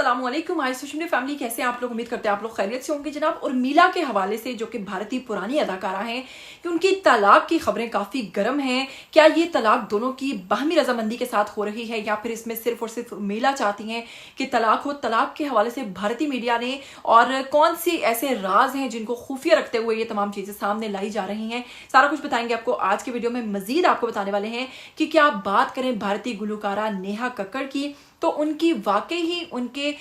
अस्सलाम वालेकुम। हाय social media family, कैसे हैं आप लोग? उम्मीद करते हैं आप लोग खैरियत से होंगे जनाब। और मीला के हवाले से, जो कि भारतीय पुरानी अदाकारा हैं, कि उनकी तलाक की खबरें काफ़ी गर्म हैं। क्या ये तलाक दोनों की बाहमी रजामंदी के साथ हो रही है या फिर इसमें सिर्फ और सिर्फ मीला चाहती हैं कि तलाक हो? तलाक के हवाले से भारतीय मीडिया ने और कौन सी ऐसे राज हैं जिनको खुफिया रखते हुए ये तमाम चीज़ें सामने लाई जा रही हैं, सारा कुछ बताएंगे आपको आज के वीडियो में। मजीद आपको बताने वाले हैं कि क्या आप बात करें भारतीय गुलकारा नेहा कक्कड़ की, तो उनकी वाकई ही उनके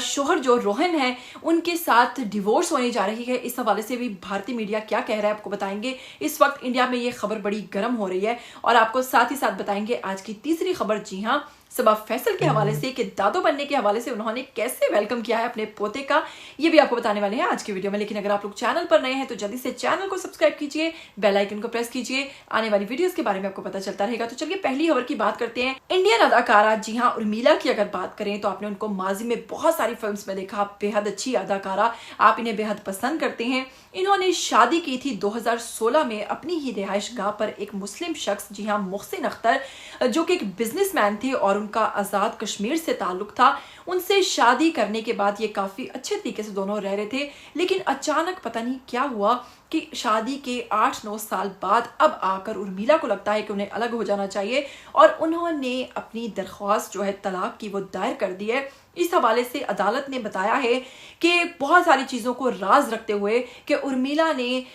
शोहर जो रोहन है उनके साथ डिवोर्स होने जा रही है। इस हवाले से भी भारतीय मीडिया क्या कह रहा है आपको बताएंगे। इस वक्त इंडिया में ये खबर बड़ी गर्म हो रही है और आपको साथ ही साथ बताएंगे आज की तीसरी खबर। जी हाँ, सबा फैसल के हवाले से कि दादो बनने के हवाले से उन्होंने कैसे वेलकम किया है अपने पोते का, ये भी आपको बताने वाले हैं आज की वीडियो में। लेकिन अगर आप लोग चैनल पर नए हैं तो जल्दी से चैनल को सब्सक्राइब कीजिए, बेल आइकन को प्रेस कीजिए, आने वाली वीडियोस के बारे में आपको पता चलता रहेगा। तो चलिए पहली खबर की बात करते हैं। इंडियन अदाकारा जी हाँ उर्मिला की अगर बात करें तो आपने उनको माजी में बहुत सारी फिल्म्स में देखा। बेहद अच्छी अदाकारा, आप इन्हें बेहद पसंद करते हैं। इन्होंने शादी की थी 2016 में अपनी ही रिहाइश गाह पर एक मुस्लिम शख्स, जी हाँ मोहसिन अख्तर, जो कि एक बिजनेसमैन थे और उनका आज़ाद कश्मीर से ताल्लुक था। उनसे शादी करने के बाद ये काफ़ी अच्छे तरीके से दोनों रह रहे थे, लेकिन अचानक पता नहीं क्या हुआ कि शादी के 8-9 साल बाद अब आकर उर्मिला को लगता है कि उन्हें अलग हो जाना चाहिए और उन्होंने अपनी दरख्वास्त जो है तलाक की वो दायर कर दी है। इस हवाले से अदालत ने बताया है कि बहुत सारी चीज़ों को राज रखते हुए कि उर्मिला ने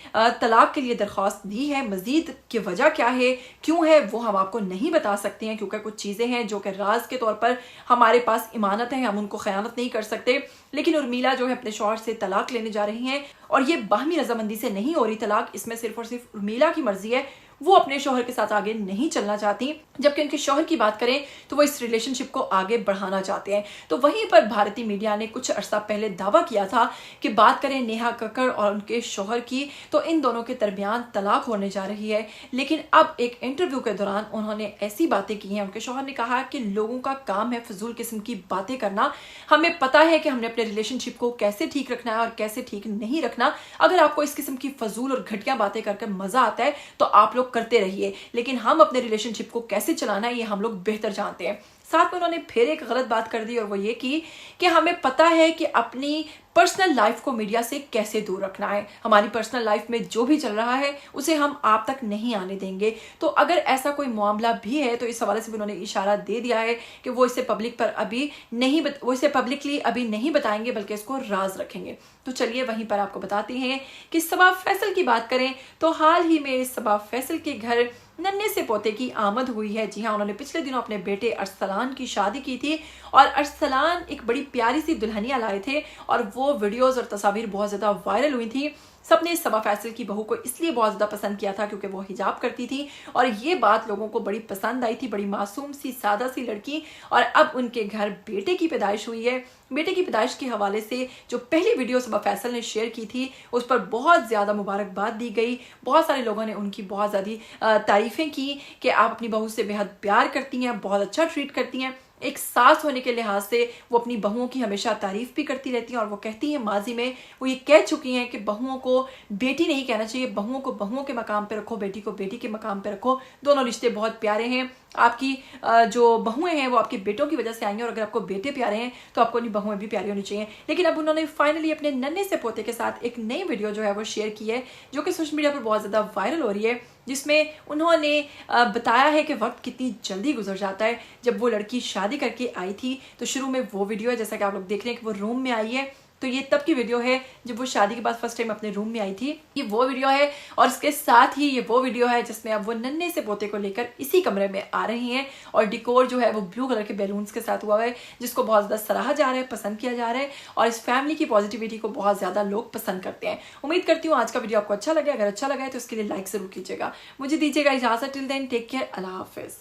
तलाक के लिए दरख्वास्त दी है। मजीद की वजह क्या है, क्यों है, वो हम आपको नहीं बता सकते हैं क्योंकि कुछ चीज़ें हैं जो कि राज के तौर पर हमारे पास इमानत है, हम उनको ख़यानत नहीं कर सकते। लेकिन उर्मिला जो है अपने शौहर से तलाक लेने जा रही हैं और ये बाहमी रजामंदी से नहीं हो रही तलाक, इसमें सिर्फ और सिर्फ उर्मिला की मर्जी है। वो अपने शौहर के साथ आगे नहीं चलना चाहती, जबकि उनके शौहर की बात करें तो वो इस रिलेशनशिप को आगे बढ़ाना चाहते हैं। तो वहीं पर भारतीय मीडिया ने कुछ अर्सा पहले दावा किया था कि बात करें नेहा कक्कड़ और उनके शौहर की, तो इन दोनों के दरमियान तलाक होने जा रही है। लेकिन अब एक इंटरव्यू के दौरान उन्होंने ऐसी बातें की हैं। उनके शौहर ने कहा कि लोगों का काम है फजूल किस्म की बातें करना, हमें पता है कि हमने अपने रिलेशनशिप को कैसे ठीक रखना है और कैसे ठीक नहीं रखना। अगर आपको इस किस्म की फजूल और घटिया बातें करके मजा आता है तो आप लोग करते रहिए, लेकिन हम अपने रिलेशनशिप को कैसे चलाना है ये हम लोग बेहतर जानते हैं। साथ में उन्होंने फिर एक गलत बात कर दी और वो ये की कि हमें पता है कि अपनी पर्सनल लाइफ को मीडिया से कैसे दूर रखना है। हमारी पर्सनल लाइफ में जो भी चल रहा है उसे हम आप तक नहीं आने देंगे। तो अगर ऐसा कोई मामला भी है तो इस हवाले से भी उन्होंने इशारा दे दिया है कि वो इसे पब्लिक पर अभी नहीं वो इसे पब्लिकली अभी नहीं बताएंगे बल्कि इसको राज रखेंगे। तो चलिए वहीं पर आपको बताते हैं कि सबा फैसल की बात करें तो हाल ही में सबा फैसल के घर नन्हे से पोते की आमद हुई है। जी हाँ, उन्होंने पिछले दिनों अपने बेटे अरसलान की शादी की थी और अरसलान एक बड़ी प्यारी सी दुल्हनिया लाए थे और वो वीडियोस और तस्वीर बहुत ज़्यादा वायरल हुई थी। सबने सबा फैसल की बहू को इसलिए बहुत ज़्यादा पसंद किया था क्योंकि वो हिजाब करती थी और ये बात लोगों को बड़ी पसंद आई थी। बड़ी मासूम सी सादा सी लड़की, और अब उनके घर बेटे की पैदाइश हुई है। बेटे की पैदाइश के हवाले से जो पहली वीडियो सबा फैसल ने शेयर की थी उस पर बहुत ज़्यादा मुबारकबाद दी गई। बहुत सारे लोगों ने उनकी बहुत ज़्यादा तारीफ़ें की कि आप अपनी बहू से बेहद प्यार करती हैं, बहुत अच्छा ट्रीट करती हैं। एक सास होने के लिहाज से वो अपनी बहुओं की हमेशा तारीफ भी करती रहती हैं और वो कहती हैं, माजी में वो ये कह चुकी हैं कि बहुओं को बेटी नहीं कहना चाहिए, बहुओं को बहुओं के मकाम पे रखो, बेटी को बेटी के मकाम पे रखो। दोनों रिश्ते बहुत प्यारे हैं। आपकी जो बहुएं हैं वो आपके बेटों की वजह से आई हैं और अगर आपको बेटे प्यारे हैं तो आपको अपनी बहुएं भी प्यारी होनी चाहिए। लेकिन अब उन्होंने फाइनली अपने नन्हे से पोते के साथ एक नई वीडियो जो है वो शेयर की है जो कि सोशल मीडिया पर बहुत ज़्यादा वायरल हो रही है, जिसमें उन्होंने बताया है कि वक्त कितनी जल्दी गुजर जाता है। जब वो लड़की शादी करके आई थी तो शुरू में वो वीडियो है जैसा कि आप लोग देख रहे हैं कि वो रूम में आई है, तो ये तब की वीडियो है जब वो शादी के बाद फर्स्ट टाइम अपने रूम में आई थी। ये वो वीडियो है और इसके साथ ही ये वो वीडियो है जिसमें अब वो नन्हे से पोते को लेकर इसी कमरे में आ रही हैं और डिकोर जो है वो ब्लू कलर के बैलून्स के साथ हुआ है, जिसको बहुत ज़्यादा सराहा जा रहा है, पसंद किया जा रहा है और इस फैमिली की पॉजिटिविटी को बहुत ज़्यादा लोग पसंद करते हैं। उम्मीद करती हूँ आज का वीडियो आपको अच्छा लगे। अगर अच्छा लगा है तो इसके लिए लाइक ज़रूर कीजिएगा। मुझे दीजिएगा इजाज़त। टिल देन टेक केयर, अल्लाह हाफिज़।